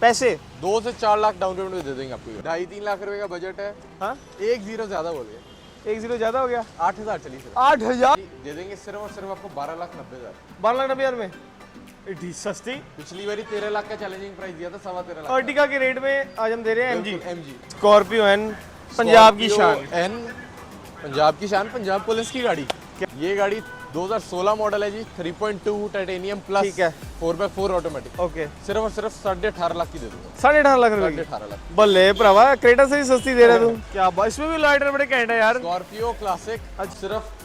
पैसे 2 से 4 lakh down payment में दे देंगे आपको। 2.5-3 लाख रुपए का बजट है। हाँ 1-0 ज्यादा बोल गए, 1 0 ज्यादा हो गया। 8,000 चली सर। 8,000 दे देंगे सिर्फ और सिर्फ आपको 12,90,000। 12,90,000 में इतनी सस्ती। पिछली बारी 13 लाख का चैलेंजिंग प्राइस दिया था, 13.25 लाख। अर्टिगा के रेट में आज हम दे रहे हैं MG. MG Scorpio N, Punjab की शान। एन, पंजाब की शान, पंजाब पुलिस की गाड़ी। ये गाड़ी 2016 मॉडल है जी, 3.2 टाइटेनियम प्लस, ठीक है, 4x4 ऑटोमेटिक। ओके, सिर्फ और सिर्फ 18.5 लाख की दे दूंगा। 18.5 लाख रुपए की। 18.5 लाख। बल्ले भरावा, क्रेटा से ही सस्ती दे रहे तू। क्या बात, इसमें भी लाइटर बड़े कैंट है यार। स्कॉर्पियो क्लासिक सिर्फ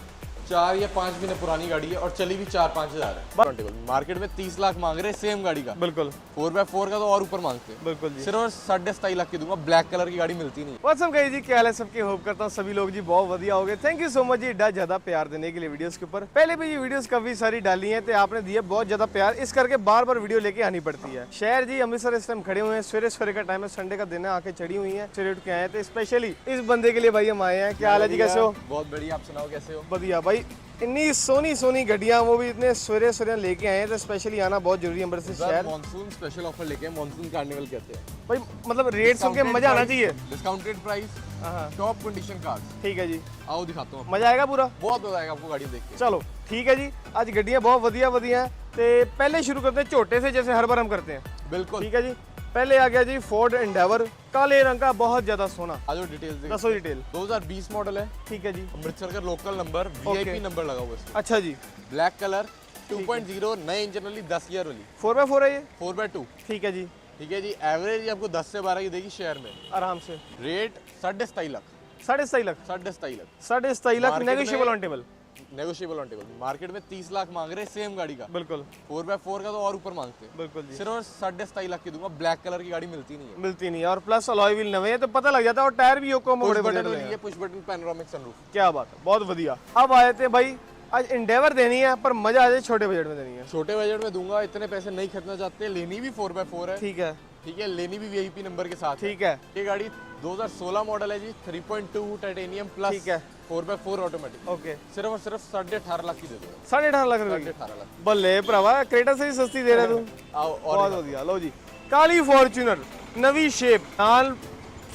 4 या 5 महीने पुरानी गाड़ी है और चली भी 4-5 हजार है। मार्केट में 30 लाख मांग रहे हैं सेम गाड़ी का। बिल्कुल 4x4 का तो और ऊपर मांगते हैं। बिल्कुल जी। सिर्फ 27.5 लाख की दूंगा। ब्लैक कलर की गाड़ी मिलती नहीं। व्हाट्सअप गाइस जी, क्या हाल है सबके। होप करता हूँ सभी लोग जी बहुत बढ़िया हो गए। थैंक यू सो मच जी इतना ज्यादा प्यार देने के लिए वीडियोस के ऊपर। पहले भी ये वीडियोस काफी सारी डाली हैं, तो आपने दिया बहुत ज्यादा प्यार, इस करके बार बार वीडियो लेके आनी पड़ती है। शहर जी अमृतसर इस टाइम खड़े हुए हैं, सवेरे का टाइम है, संडे का दिन है, आके चढ़ी हुई है, सवेरे उठ के आए थे स्पेशली इस बंदे के लिए। भाई हम आए हैं, क्या हाल है जी, कैसे हो? बहुत बढ़िया, आप सुनाओ कैसे हो? बढ़िया भाई। इतनी सोनी गड्डियां, वो भी इतने सवेरे लेके आए हैं, तो स्पेशली आना बहुत जरूरी है अमृतसर शहर। मॉनसून स्पेशल ऑफर लेके, मॉनसून कार्निवल कहते हैं भाई, मतलब रेट सुन के मजा आना चाहिए। Discounted price, top condition cars. ठीक है जी, आओ दिखाता हूँ। मजा आएगा पूरा, बहुत मजा आएगा आपको गाड़ी देख के। चलो ठीक है जी। आज गड्डियां बहुत बढ़िया हैं, तो पहले शुरू करते हैं छोटे से, जैसे हर बार हम करते हैं। बिल्कुल ठीक है जी। पहले आ गया जी फोर्ड एंडेवर, काले रंग का, बहुत ज्यादा सोना। आज डिटेल्स देखो। दसो डिटेल। 2020 मॉडल है। ठीक है जी। अमृतसर का लोकल नंबर, वीआईपी नंबर लगा हुआ है। अच्छा जी। ब्लैक कलर, 2.0 नए इंजन वाली, 10 ईयर वाली, 4x4 है ये। 4x2। ठीक है जी। ठीक है जी। एवरेज आपको 10 से 12 की देगी शहर में आराम से। Rate 27.5 lakh. 27.5 lakh. 27.5 lakh. 27.5 lakh Market negotiable में- on table. Negotiable on table. Market में 30 लाख मांग रहे हैं सेम गाड़ी का। बिल्कुल 4x4 का तो और ऊपर मांगते हैं। बिल्कुल जी। सिर्फ 27.5 लाख की दूंगा। ब्लैक कलर की गाड़ी मिलती नहीं है। मिलती नहीं है, और प्लस अलॉय व्हील नवे हैं, तो पता लग जाता है, और टायर भी योको में बड़े बड़े बटन डले वाली हैं। है, पुश बटन पैनोरामिक सनरूफ। क्या बात है, बहुत बढ़िया। अब आए थे भाई, आज एंडेवर देनी है, पर मजा आ जाए छोटे बजट में देनी है। छोटे बजट में दूंगा, इतने पैसे नहीं खर्चना चाहते। लेनी भी 4x4 है। ठीक है। ठीक है, लेनी भी वीआईपी नंबर के साथ। ठीक है। ये गाड़ी 2016 मॉडल है जी, 3.2 टाइटेनियम प्लस, ठीक है। 4x4 automatic. ओके, सिर्फ और सिर्फ 18.5 लाख की दे दूंगा। 18.5 लाख रुपए की। 18.5 लाख। बल्ले भरावा, क्रेटा से ही सस्ती दे रहे तू। आओ और बहुत बढ़िया। लो जी, काली फॉर्च्यूनर, नवी शेप, नाल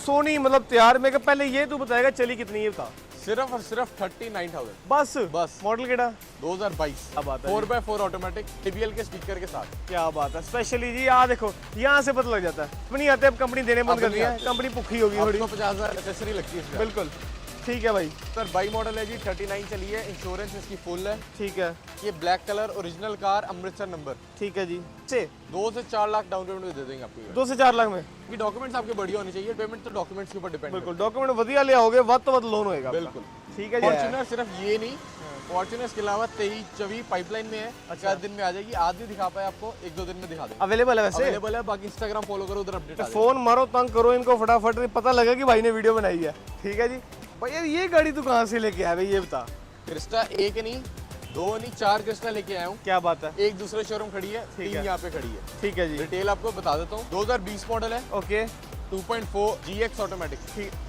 सोनी, मतलब तैयार में। पहले ये तू बताएगा चली कितनी है बता। सिर्फ और सिर्फ 39,000 बस मॉडल केड़ा? 2022। क्या बात है। 4x4 ऑटोमेटिक, टीबीएल के स्पीकर के साथ। क्या बात है। स्पेशली जी आ देखो, यहाँ से पता लग जाता है। अब नहीं आते, अब कंपनी देने बंद अब कर नहीं दिया है, आते। कंपनी भुखी होगी थोड़ी। 50,000 एक्सेसरी लगती है इसमें। बिल्कुल ठीक है भाई। सर 22 मॉडल है जी, 39 चली है, इंश्योरेंस इसकी फुल है। ठीक है। ये black colour original car, Amritsar number. ठीक है जी। से 2 से 4 लाख डाउन पेमेंट में दे देंगे आपको। 2 से 4 लाख में। ये डॉक्यूमेंट्स आपके बढ़िया होने चाहिए। पेमेंट तो डॉक्यूमेंट्स के ऊपर डिपेंड है। बिल्कुल डॉक्यूमेंट वधिया ले आओगे, वध तो वध लोन होएगा। बिल्कुल ठीक है जी। फॉर्च्यूनर सिर्फ ये नहीं, फॉर्च्यूनर के अलावा 23-24 पाइपलाइन में है। अच्छा, दिन में आ जाएगी। आज भी दिखा पाए आपको, 1-2 दिन में दिखा देंगे। अवेलेबल है वैसे। अवेलेबल है। बाकी इंस्टाग्राम फॉलो करो, उधर अपडेट आ जाएगी। फोन मारो, तंग करो इनको फटाफट, पता लगा कि भाई ने वीडियो बनाई है। ठीक है जी। भैया ये गाड़ी तू कहाँ से लेके आया भाई, ये बता। क्रिस्टा एक नहीं, 2 नहीं, 4 क्रिस्टा लेके आया हूँ। क्या बात है। एक दूसरे शोरूम खड़ी है, 3 यहाँ पे खड़ी है। ठीक है जी। डिटेल आपको बता देता हूँ। 2020 मॉडल है। Okay 2.4 GX automatic,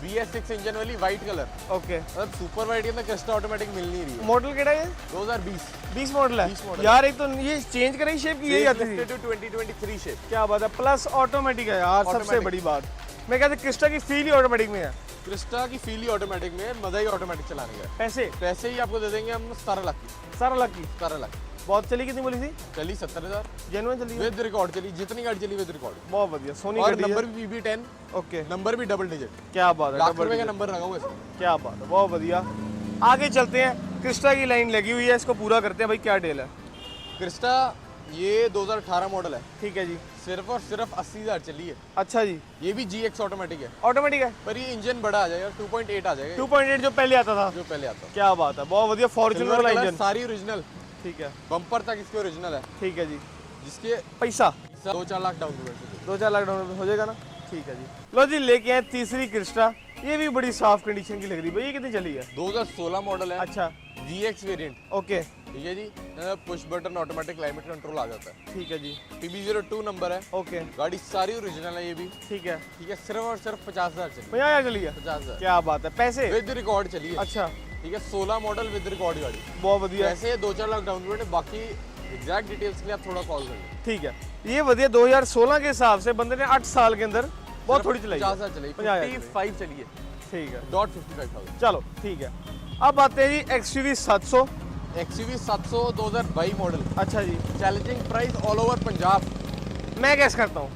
VS6 engine वाली, व्हाइट कलर। ओके। मतलब सुपर व्हाइट के अंदर क्रिस्टा ऑटोमेटिक मिल नहीं रही है। मॉडल केड़ा है? 2020 20 मॉडल है। 20 मॉडल यार एक तो ये चेंज करें शेप की, यही आती थी। 2023 शेप। क्या बात है। प्लस ऑटोमेटिक है यार, सबसे Automatic। बड़ी बात। मैं कहता क्रिस्टा की फील ही ऑटोमेटिक में है। क्रिस्टा की फील ही ऑटोमेटिक में है, मजा ही ऑटोमेटिक चलाने का है। पैसे पैसे ही आपको दे देंगे हम 17 लाख की। 17 लाख की। 17 लाख बहुत चली, कितनी बोली थी? चली 70,000 जेन्युइन चली है? विद रिकॉर्ड चली। जितनी गाड़ी चली विद रिकॉर्ड। बहुत बढ़िया। सोनी और गाड़ी है। नंबर भी BB10, ओके। नंबर भी डबल डिजिट। क्या बात है। लाख डबल रुपए का डिजिट। नंबर लगा हुआ है इसमें। क्या बात है, बहुत बढ़िया। आगे चलते हैं, क्रिस्टा की लाइन लगी हुई है, इसको पूरा करते हैं भाई। क्या डील है? क्रिस्टा ये 2018 मॉडल है। ठीक है जी। सिर्फ और सिर्फ 80,000 चली है। अच्छा जी। ये भी GX ऑटोमेटिक है, ऑटोमेटिक है। पर ये इंजन बड़ा आ जाएगा, 2.8 आ जाएगा 2.8 जो पहले आता था। जो पहले आता है। क्या बात है, बहुत बढ़िया। फॉर्च्यूनर वाला इंजन। सारी ओरिजिनल, ठीक है। बम्पर तक इसके ओरिजिनल है। ठीक है जी। जिसके पैसा 2-4 lakh down payment. 2-4 lakh down हो जाएगा ना। ठीक है जी। लो जी, लेके आए तीसरी क्रिस्टा। ये भी बड़ी साफ कंडीशन की लग रही है भाई। ये कितनी चली है? 2016 मॉडल है। अच्छा। GX variant. ओके। ठीक है जी। Push button automatic climate control आ जाता है। ठीक है जी। TB02 नंबर है। ओके। गाड़ी सारी ओरिजिनल है ये भी। ठीक है। ठीक है। सिर्फ और सिर्फ 50,000 चली। 50,000 चली है। 50,000 क्या बात है। पैसे विद रिकॉर्ड चली है। अच्छा। ठीक है। 16 मॉडल विद रिकॉर्ड गाड़ी। बहुत बढ़िया। वैसे 2-4 लाख डाउन पेमेंट है, बाकी एग्जैक्ट डिटेल्स के लिए आप थोड़ा कॉल करें। ठीक है, ये वधिया 2016 के हिसाब से बंदे ने 8 साल के अंदर बहुत थोड़ी चलाई है। 50,000 चली, 55 चली है, ठीक है, .55,000। चलो ठीक है। अब आते हैं जी XUV 700। XUV 700 2022 model. अच्छा जी, challenging price all over Punjab. मैं गैस करता हूँ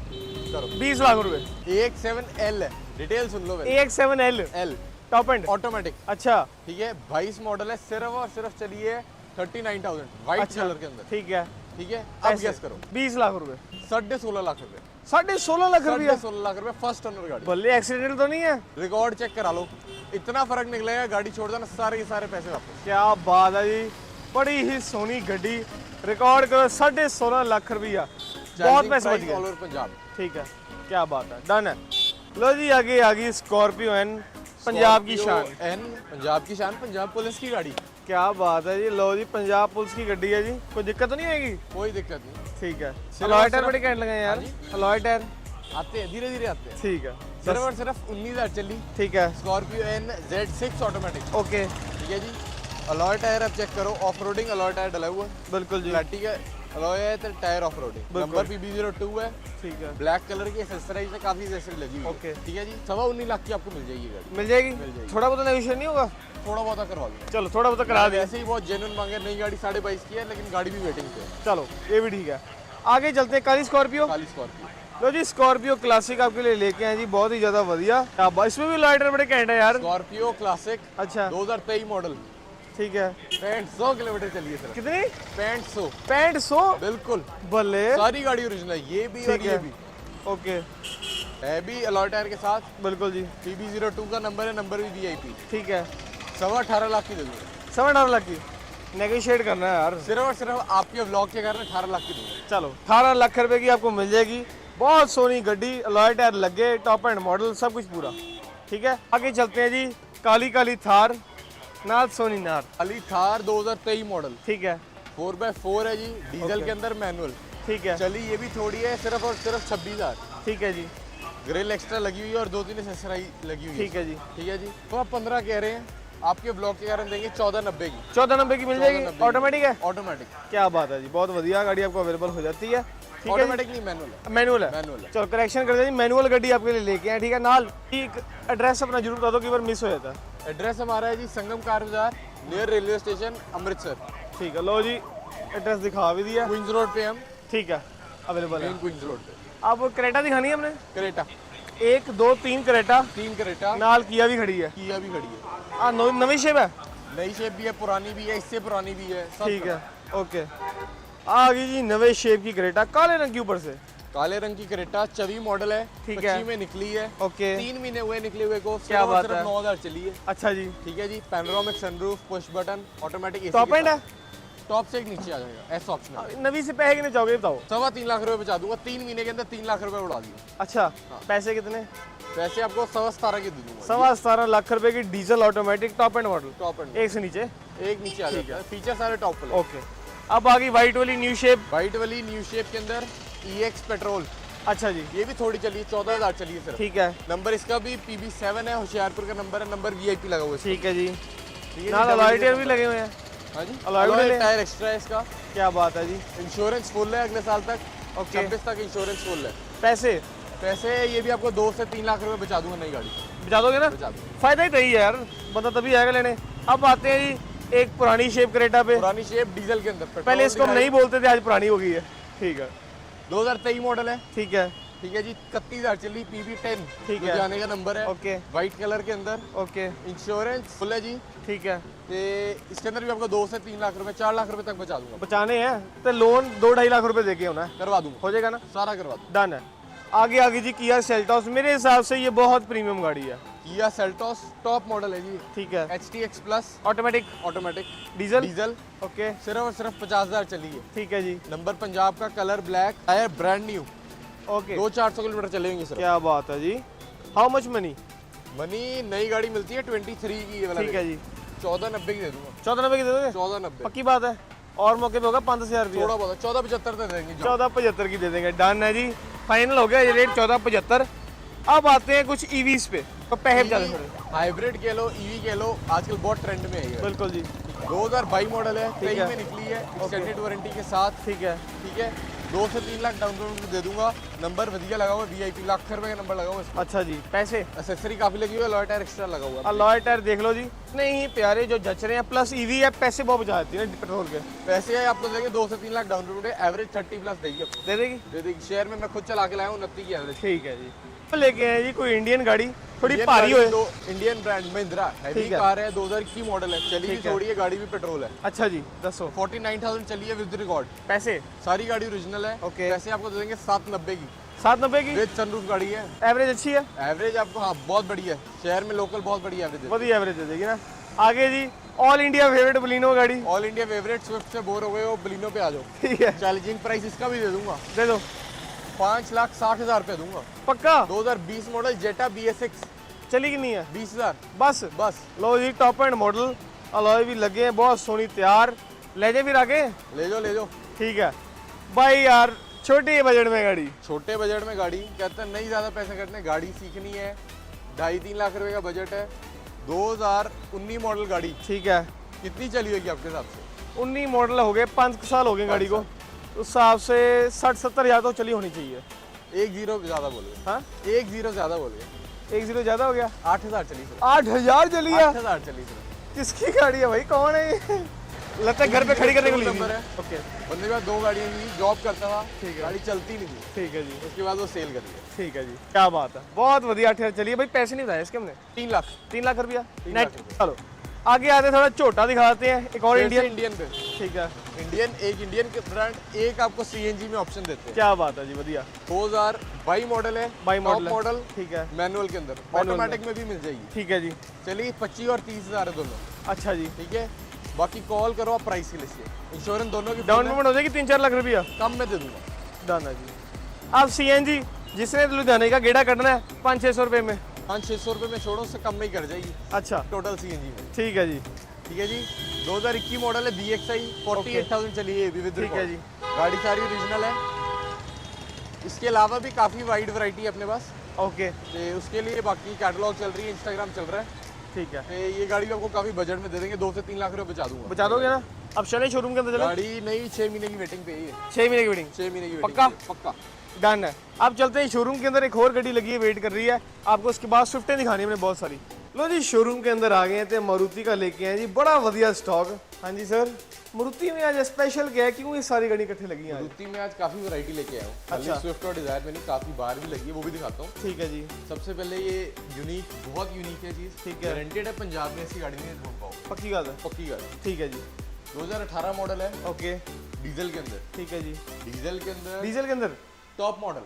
करो। 20 लाख रुपए। AX7L है, detail soon low. AX7L L top and. Automatic, अच्छा ठीक है, 22 मॉडल है, सिर्फ और सिर्फ चली है 39,000 व्हाइट अच्छा कलर के अंदर, ठीक है। ठीक है। अब ऐसे। गेस करो। 20 लाख रुपए, 16.5 लाख रुपए, 16.5 लाख रुपया। 16.5 लाख रुपए, फर्स्ट ओनर गाड़ी। बल्ले, एक्सीडेंट तो नहीं है? रिकॉर्ड चेक करा लो, इतना फर्क निकलेगा, गाड़ी छोड़ देना, सारे के सारे पैसे वापस। क्या बात है जी, बड़ी ही सोनी गड्डी। रिकॉर्ड करो 16.5 लाख रुपया, बहुत पैसे बच ऑल गए। ओवर पंजाब। ठीक है, क्या बात है, डन है। लो जी, आगे आ गई स्कॉर्पियो एन, पंजाब की शान। एन पंजाब की शान, पंजाब पुलिस की गाड़ी, क्या बात है जी। लो जी, पंजाब पुलिस की गड्डी है जी, कोई दिक्कत तो नहीं होगी? कोई दिक्कत नहीं। ठीक है। सिर्फ अलॉय और टायर सिर्फ- बड़े कैंट लगे यार, हाँ जी। Alloy tyre. आते हैं, धीरे धीरे आते हैं। ठीक है, सिर्फ और सिर्फ 19,000 चली, ठीक है, Scorpio N Z6 automatic, okay, ठीक है जी। अलॉय टायर आप चेक करो, ऑफ रोडिंग अलॉय टायर डला हुआ है, बिल्कुल जी, फ्लैटी का अलॉय है, तो टायर ऑफ रोडिंग। बिल्कुल। नंबर PB02 है, ठीक है, ब्लैक कलर की एसेसरीज है, काफी एसेसरी लगी हुई है, ओके। ठीक है जी। 19.25 लाख की आपको मिल जाएगी गाड़ी, मिल जाएगी। मिल जाएगी। थोड़ा बहुत नेगोशिएट नहीं होगा? थोड़ा बहुत करवा दूंगा। चलो थोड़ा बहुत करा दे। ऐसे ही बहुत जेन्युइन मांगे, नई गाड़ी 22.5 की है, लेकिन गाड़ी भी वेटिंग पे है। चलो ये भी ठीक है। आगे चलते हैं, काली स्कॉर्पियो। काली स्कॉर्पियो, लो जी, स्कॉर्पियो क्लासिक आपके लिए लेके आए जी, बहुत ही ज्यादा बढ़िया। अब इसमें भी लाइटर बड़े कैंट है यार। स्कॉर्पियो क्लासिक अच्छा 2023 मॉडल, ठीक है। 6500 किलोमीटर चली है सिर्फ, कितनी? 6500, 6500? बिल्कुल। बल्ले, सारी गाड़ी ओरिजिनल है, ये भी और ठीक ये है, भी ओके, है भी अलॉय टायर के साथ। बिल्कुल जी, PB02 का नंबर है, नंबर भी VIP। ठीक है। 18.25 लाख की दे दूंगा, 18 लाख की नेगोशिएट करना है यार। सिर्फ और सिर्फ आपके व्लॉग के कारण 18 लाख की दूंगा। चलो 18 लाख रुपए की आपको मिल जाएगी, बहुत सोनी गड्डी, अलॉय टायर लगे, टॉप एंड मॉडल, सब कुछ पूरा, ठीक है। आगे चलते हैं जी, काली काली थार, नाथ सोनी नाथ, अली थार 2023 मॉडल, ठीक है, 4x4 है जी, डीजल ओके। के अंदर मैनुअल, ठीक है, चली ये भी थोड़ी है, सिर्फ और सिर्फ 26,000। ठीक है जी, ग्रिल एक्स्ट्रा लगी हुई है और 2-3 एसेसरी लगी हुई है, ठीक है जी। ठीक है जी। तो आप 15 कह रहे हैं, आपके ब्लॉक के कारण देंगे 1490 की। 1490 की मिल जाएगी, 1490 ऑटोमेटिक है। ऑटोमेटिक, क्या बात है जी, बहुत बढ़िया गाड़ी आपको अवेलेबल हो जाती है, ठीक है। ऑटोमेटिक नहीं मैनुअल है, मैनुअल है, मैनुअल है। चलो करेक्शन कर दें, मैनुअल गड्डी आपके लिए लेके आए, ठीक है। नाल एक एड्रेस अपना जरूर बता दो, कई बार मिस हो जाता है। एड्रेस हमारा है जी संगम कार बाजार, नियर रेलवे स्टेशन, अमृतसर। ठीक है, लो जी एड्रेस दिखा भी दिया, क्वींस रोड पे हम, ठीक है, अवेलेबल है। मेन क्वींस रोड पे। अब क्रेटा दिखानी है हमने, क्रेटा, 1 2 3 क्रेटा, 3 क्रेटा, नाल किया भी खड़ी है। किया भी खड़ी है, नवी शेप है, नई शेप भी है, पुरानी भी है, इससे पुरानी भी है, सब ठीक है, ओके। आ गई जी नवे शेप की क्रेटा, काले रंग की ऊपर से, काले रंग की क्रेटा, 24 मॉडल है, ठीक 25 है। में निकली है, ओके, 3 महीने हुए निकले हुए को, क्या बात है। 9,000 चली है, अच्छा जी। ठीक है जी। Panoramic sunroof, push button, automatic top end है, टॉप से एक नीचे आ जाएगा, एस ऑप्शन है। नवी से पैसे कितने चाहोगे बताओ? 3.25 लाख रुपए बचा दूंगा, 3 महीने के अंदर 3 लाख रुपए उड़ा दिए। अच्छा, पैसे कितने? वैसे आपको 17.5 की दे दूंगा, 17.5 लाख रुपए की diesel automatic top and model, top and, एक से नीचे, एक नीचे आ जाता है, फीचर सारे टॉप पे। ओके। अब आ गई वाइट वाली न्यू शेप, वाइट वाली न्यू शेप के अंदर EX पेट्रोल, अच्छा जी, ये भी थोड़ी चली है, 14,000 चली है सिर्फ। ठीक है, नंबर इसका भी PB7 है, होशियारपुर का नंबर है, नंबर VIP लगा हुआ है, ठीक है जी। ठीक है नाल जी, अलॉय डबल टायर भी नंबर। लगे हुए हैं, हाँ जी, अलॉय भी अलॉय ले- टायर एक्स्ट्रा है इसका, क्या बात है जी, इंश्योरेंस फुल है अगले साल तक, ओके। 26 तक इंश्योरेंस फुल है। पैसे पैसे ये भी आपको 2 से 3 लाख रुपए बचा दूंगा, नई गाड़ी बचा दोगे ना? बचा दूंगा। फायदा ही तो ही है यार, बंदा तभी आएगा लेने। अब आते हैं जी एक पुरानी शेप क्रेटा पे, पुरानी शेप डीजल के अंदर, पेट्रोल पहले इसको हम दिखाई- नहीं बोलते थे, आज पुरानी हो गई है, ठीक है, 2023 मॉडल है, ठीक है, ठीक है जी। 31,000 चली, PB10 ठीक है। जाने का नंबर है, ओके, व्हाइट कलर के अंदर, ओके, इंश्योरेंस फुल है जी। ठीक है। ते इसके अंदर भी आपको 2 से 3 लाख रुपए, 4 लाख रुपए तक बचा दूंगा, बचाने हैं तो लोन 2-2.5 लाख रुपए देके होना है, करवा दूंगा, हो जाएगा ना? सारा करवा दूंगा। डन है। आगे आगे जी किया सेल्टॉस, मेरे हिसाब से ये बहुत प्रीमियम गाड़ी है, किया सेल्टोस टॉप मॉडल है जी, ठीक है, HTX plus automatic, automatic diesel, diesel, okay, सिर्फ और सिर्फ 50,000 चली है। ठीक है जी, नंबर पंजाब का, colour black, tyre brand new, okay, 200-400 kilometre चलेंगे सर। क्या बात है जी। How much money? मनी नई गाड़ी मिलती है 23 की, ये वाला ठीक है जी, 1490 की दे दूंगा, 1490 की दे दोगे? 1490, पक्की बात है, और मौके पे होगा 5,000 रुपया, थोड़ा बहुत 1475 दे देंगे जो। 1475 की दे देंगे, डन है जी, फाइनल हो गया ये रेट 1475। अब आते हैं कुछ ईवीज पे, तो पैसे बचा थोड़े, हाइब्रिड कह लो, EV कह लो, आजकल बहुत ट्रेंड में है ये। बिल्कुल जी। 2022 मॉडल है, ठीक 23 है। में निकली है, एक्सटेंडेड वारंटी के साथ। ठीक है। ठीक है, 2 से 3 लाख डाउन पेमेंट दे दूंगा। नंबर वधिया लगा हुआ, VIP लाख रुपए का नंबर लगा हुआ इसमें। अच्छा जी, पैसे? एक्सेसरी काफी लगी हुई है, अलॉय टायर एक्स्ट्रा लगा हुआ है। अलॉय टायर देख लो जी, इतने ही प्यारे जो जच रहे हैं, प्लस ईवी है, पैसे बहुत बचा देती है ना पेट्रोल के। पैसे है आपको देंगे 2 से 3 लाख डाउन पेमेंट है, एवरेज 30 प्लस देगी आपको। दे देगी? दे देगी। शहर में मैं खुद चला के लाया हूँ 29 की एवरेज। ठीक है जी। तो लेके आए जी कोई इंडियन गाड़ी, थोड़ी भारी हो। इंडियन ब्रांड महिंद्रा हैवी ठीक है। कार है, 2021 मॉडल है, चली भी ठीक है। थोड़ी है, गाड़ी भी पेट्रोल है। अच्छा जी, दसो 49,000 चली है विद रिकॉर्ड। पैसे? सारी गाड़ी ओरिजिनल है। ओके। पैसे आपको दे देंगे 790 की, 790 की। विद सनरूफ गाड़ी है। एवरेज अच्छी है? एवरेज आपको हाँ बहुत बढ़िया है, शहर में लोकल बहुत बढ़िया एवरेज है। बढ़िया एवरेज दे देगी ना। आगे जी ऑल इंडिया फेवरेट बलिनो गाड़ी। ऑल इंडिया फेवरेट, स्विफ्ट से बोर हो गए हो, बलिनो पे आ जाओ। ठीक है, चैलेंजिंग प्राइस इसका भी दे दूंगा, दे दो। 5,60,000 रुपये दूंगा। पक्का? 2020 मॉडल जेटा BS6, चली कि नहीं है? 20,000 बस बस। लो जी, टॉप एंड मॉडल, अलॉय भी लगे हैं, बहुत सोनी तैयार। ले जाए फिर आगे। ले जाओ ले जाओ। ठीक है भाई यार, छोटे बजट में गाड़ी। छोटे बजट में गाड़ी कहते हैं, नहीं ज़्यादा पैसे कटने, गाड़ी सीखनी है। 2.5-3 लाख रुपए का बजट है, 2019 मॉडल गाड़ी। ठीक है, कितनी चली होगी आपके हिसाब से? 19 मॉडल हो गए, 5 साल हो गए गाड़ी को, उस हिसाब से 60-70 हज़ार तो चली होनी चाहिए। 1-0 ज़्यादा बोल गए। हाँ, 1-0 ज़्यादा बोल गए। 1-0 ज़्यादा हो गया। 8,000 चली सिर्फ। 8,000 चली है? 8,000 चली सिर्फ। किसकी गाड़ी है भाई, कौन है ये? लगता है घर पे खड़ी करने को ली थी। नंबर है। ओके, बंदे के पास 2 गाड़ियाँ थी, जॉब करता था। ठीक है। गाड़ी चलती नहीं थी, ठीक है जी, उसके बाद वो सेल कर दिया। ठीक है जी, क्या बात है, बहुत बढ़िया। 8,000 चलिए भाई, पैसे नहीं बताए इसके हमने। 3 लाख 3 लाख रुपया 3 नेट। लाख रुपया। चलो आगे आते, थोड़ा छोटा दिखाते हैं, एक और इंडियन। इंडियन पे ठीक है, इंडियन के ब्रांड, एक आपको CNG में ऑप्शन देते हैं। क्या बात है जी, बढ़िया। 2022 मॉडल है, 22 मॉडल है। मॉडल ठीक है, मैनुअल के अंदर, मैनुअल ऑटोमेटिक में भी मिल जाएगी। ठीक है जी। चलिए 25 और 30,000 है दोनों। अच्छा जी, ठीक है, बाकी कॉल करो आप प्राइस के लिए। इंश्योरेंस दोनों की डाउन पेमेंट हो जाएगी 3-4 लाख रुपया। कम में दे दूंगा। डन है जी। अब CNG जिसने लुधियाने का गेड़ा करना है, 500-600 रुपये में। 500-600 रुपये में छोड़ो, उससे कम में ही कर जाएगी अच्छा, टोटल CNG में। ठीक है जी। ठीक है जी, 2021 मॉडल है, BXI, 48,000 चली है, विद ठीक है जी। गाड़ी सारी ओरिजिनल है। इसके अलावा भी काफ़ी वाइड वैरायटी है अपने पास। ओके, तो उसके लिए बाकी कैटलॉग चल रही है, इंस्टाग्राम चल रहा है। ठीक है, तो ये गाड़ी आपको काफ़ी बजट में दे देंगे, 2 से 3 लाख रुपए बचा दूंगा। बचा दोगे ना? अब चले शोरूम के अंदर, चले। गाड़ी नहीं, 6 महीने की वेटिंग पे ही है। 6 महीने की वेटिंग? 6 महीने की पक्का? वेटिंग पक्का। डन है। अब चलते हैं शोरूम के अंदर, एक और गाड़ी लगी है, वेट कर रही है आपको। उसके बाद स्विफ्टें दिखानी है हमने बहुत सारी। लो जी, शोरूम के अंदर आ गए हैं, तो मारुति का लेके आए जी, बड़ा बढ़िया स्टॉक। हाँ जी सर, मारुति में आज स्पेशल क्या है, क्यों ये सारी गाड़ी इकट्ठी लगी है आज? मारुति में आज काफ़ी वैरायटी लेके आया हूँ। खाली अच्छा। स्विफ्ट और डिजायर में नहीं, काफ़ी बाहर भी लगी है, वो भी दिखाता हूँ। ठीक है जी, सबसे पहले ये यूनिक, बहुत यूनिक है चीज़। ठीक है। गारंटेड है, पंजाब में ऐसी गाड़ी नहीं ढूंढ पाओ। पक्की बात है। पक्की गाड़ी। ठीक है जी, 2018 मॉडल है, ओके, डीजल के अंदर। ठीक है जी। डीजल के अंदर डीजल के अंदर टॉप मॉडल,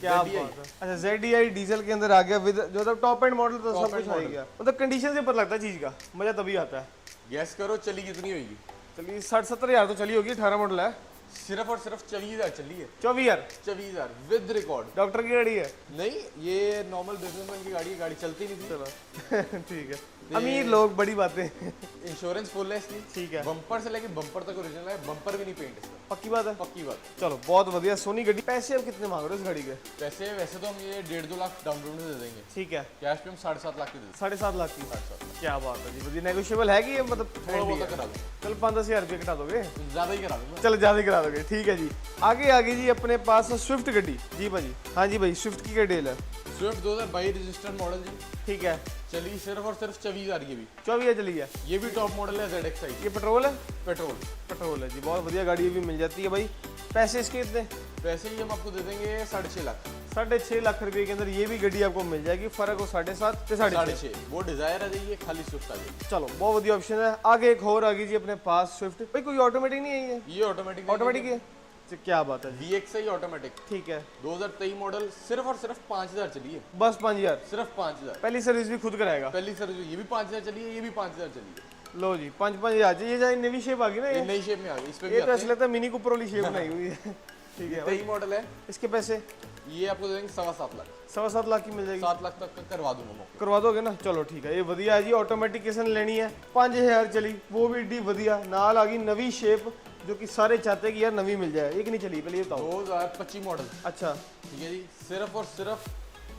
क्या बात है। अच्छा, ZDI डीजल के अंदर आ गया, विद जो मतलब टॉप एंड मॉडल, तो Top सब कुछ end आ model। गया। मतलब कंडीशन से पता लगता है चीज़ का, मज़ा तभी आता है। गैस करो चली कितनी होगी? चलिए 60-70 हज़ार तो चली होगी, 18 मॉडल है। सिर्फ और सिर्फ 24,000 चली है। 24,000 24,000 विद रिकॉर्ड। डॉक्टर की गाड़ी है? नहीं, ये नॉर्मल बिजनेसमैन की गाड़ी है, गाड़ी चलती नहीं थी। चलो ठीक है, अमीर लोग, बड़ी बातें। इंश्योरेंस फुल है इसकी। ठीक है, बम्पर से लेके बम्पर तक ओरिजिनल है, बम्पर भी नहीं पेंट इसका। पक्की बात है। पक्की बात। चलो बहुत बढ़िया, सोनी गाड़ी। पैसे अब कितने मांग रहे हो इस गाड़ी के? पैसे वैसे तो हम ये 1.5-2 लाख डाउन पेमेंट दे देंगे, ठीक है, कैश पे हम 7.5 लाख की दे देंगे। 7.5 लाख की। 7.5 क्या बात है जी, बढ़िया। नेगोशिएबल है कि ये मतलब थोड़ा बहुत तो करा दूंगा, चलो 5-10 हज़ार रुपये कटा दोगे? ज़्यादा ही करा दूंगा। चलो ज़्यादा करा दोगे, ठीक है जी। आगे आगे जी अपने पास स्विफ्ट गाड़ी जी भाजी। हाँ जी भाई, स्विफ्ट की क्या डील है? स्विफ्ट 2022 रजिस्टर्ड मॉडल जी, ठीक है, चली सिर्फ और सिर्फ 24,000 की भी। 24,000 चली है। ये भी टॉप मॉडल है, ZXi। ये पेट्रोल है? पेट्रोल। पेट्रोल है जी, बहुत बढ़िया गाड़ी भी मिल जाती है भाई। पैसे इसके कितने? पैसे ही हम आपको दे देंगे 6.5 लाख। 6.5 लाख रुपए के अंदर ये भी गाड़ी आपको मिल जाएगी। फर्क हो 7.5 से 6.5। 6.5 वो डिजायर आ जाइए, खाली स्विफ्ट आ जाइए। चलो बहुत बढ़िया ऑप्शन है। आगे एक और आ गई जी अपने पास स्विफ्ट। भाई कोई ऑटोमेटिक नहीं है ये ऑटोमेटिक ऑटोमेटिक है? अच्छा, क्या बात है जी। DXi ऑटोमेटिक, ठीक है, 2023 मॉडल, सिर्फ और सिर्फ 5,000 चली है। बस 5,000। सिर्फ 5,000। पहली सर्विस भी खुद कराएगा? पहली सर्विस ये भी 5,000 चली है, ये भी 5,000 चली है। लो जी, 5-5 ये जाए नई शेप आ गई ना ये ये। नई शेप में आ गई, इस पे भी ये तो आते ऐसा लगता है मिनी कूपर वाली शेप बनाई हुई है। ठीक है, 23 मॉडल है। इसके पैसे? ये आपको दे देंगे 7.25 लाख। 7.25 लाख की मिल जाएगी? 7 लाख तक का करवा दूंगा मौके। करवा दोगे ना? चलो ठीक है, ये बढ़िया है जी। ऑटोमेटिक किसन लेनी है, 5,000 चली, वो भी डी बढ़िया। नाल आ गई नवी शेप, जो कि सारे चाहते हैं कि यार नवी मिल जाए। एक नहीं चली, पहले ये बताओ। 2025 मॉडल। अच्छा, ठीक है जी, सिर्फ और सिर्फ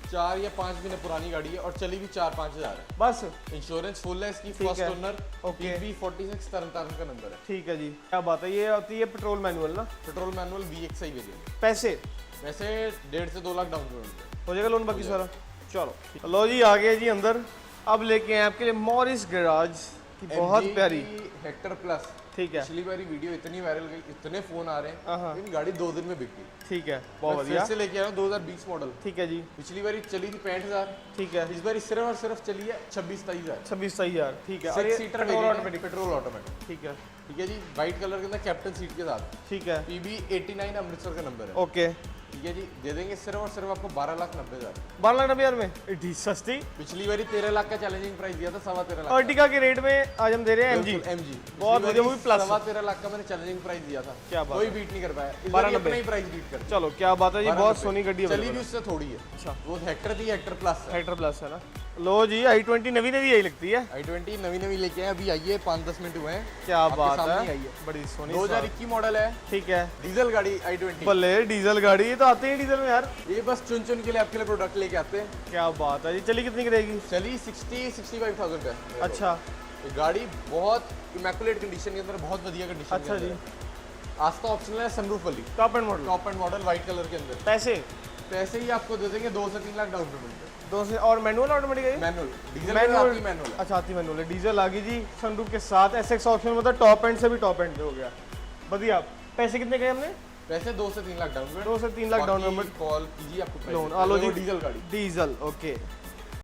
4 या 5 महीने पुरानी गाड़ी है और चली भी 4-5 हज़ार है। बस इंश्योरेंस फुल है इसकी, ठीक फर्स्ट है। Owner, okay. PB46 तरनतारन का नंबर है। ठीक है जी, क्या बात है। ये होती है पेट्रोल मैनुअल ना? Petrol manual VXI variant. पैसे वैसे 1.5 से 2 लाख डाउन पेमेंट हो जाएगा लोन बाकी सारा? चलो लो जी, आ गए जी अंदर। अब लेके आए आपके लिए मॉरिस गैराज की बहुत प्यारी हेक्टर प्लस। ठीक है, पिछली बारी वीडियो इतनी वायरल गई, इतने फोन आ रहे हैं, लेकिन गाड़ी 2 दिन में बिक गई। ठीक है, बहुत मैं बढ़िया। फिर से लेके आया हूं 2020 मॉडल। ठीक है जी, पिछली बारी चली थी 65,000, ठीक है। इस बारी सिर्फ और सिर्फ चली है 26-27 हज़ार। 26-27 हज़ार। ठीक है, और 6 ये seater petrol variant automatic? Petrol automatic. ठीक है, ठीक है जी, वाइट कलर के अंदर कैप्टन सीट के साथ। ठीक है, PB89 अमृतसर का नंबर है। ओके। ठीक है जी, दे देंगे सिर्फ और सिर्फ आपको 12,90,000। 12,90,000 में इतनी सस्ती? पिछली बारी 13 लाख का चैलेंजिंग प्राइस दिया था, 13.25 लाख। अर्टिगा के रेट में आज हम दे रहे हैं MG। MG बहुत बढ़िया, वो भी प्लस। 13.25 लाख का मैंने चैलेंजिंग प्राइस दिया था। क्या बात कोई है। बीट नहीं कर पाया, इस बार 12,90,000 अपना ही प्राइस बीट कर। चलो क्या बात है जी, बहुत सोनी गड्डी चली भी उससे थोड़ी है। अच्छा, वो हेक्टर थी, हेक्टर प्लस है। हेक्टर प्लस है ना? लो जी, i20 नवी नवी यही लगती है। i20 नवी लेके आए, अभी आई है, 5-10 मिनट हुए हैं। क्या आपके बात सामने है, ही आई है। बड़ी सोनी। 2021 मॉडल है, ठीक है, डीजल गाड़ी i20। भले डीजल गाड़ी, ये तो आते हैं डीजल में यार। ये बस चुन के लिए आपके लिए प्रोडक्ट लेके आते हैं। क्या बात है जी, चली कितनी की रहेगी? चली 60-65,000 का है। अच्छा ये गाड़ी बहुत इमैकुलेट कंडीशन के अंदर, बहुत बढ़िया कंडीशन अच्छा जी। आज तो ऑप्शनल है सनरूफ वाली, top and model. Top and model white colour के अंदर। पैसे पैसे ही आपको दे देंगे 2 से 3 लाख डाउन पेमेंट। 2 से, और मैनुअल ऑटोमेटिक है? मैनुअल, डीजल में आती मैनुअल है। अच्छा, आती मैनुअल है। डीजल आ गई जी सनरूफ के साथ, SX ऑप्शन, मतलब टॉप एंड से भी टॉप एंड हो गया। बढ़िया। पैसे कितने गए हमने? पैसे 2 से 3 लाख डाउन पेमेंट। 2 से 3 लाख डाउन पेमेंट कॉल कीजिए, आपको लोन। आलो जी, डीजल गाड़ी। Diesel, okay.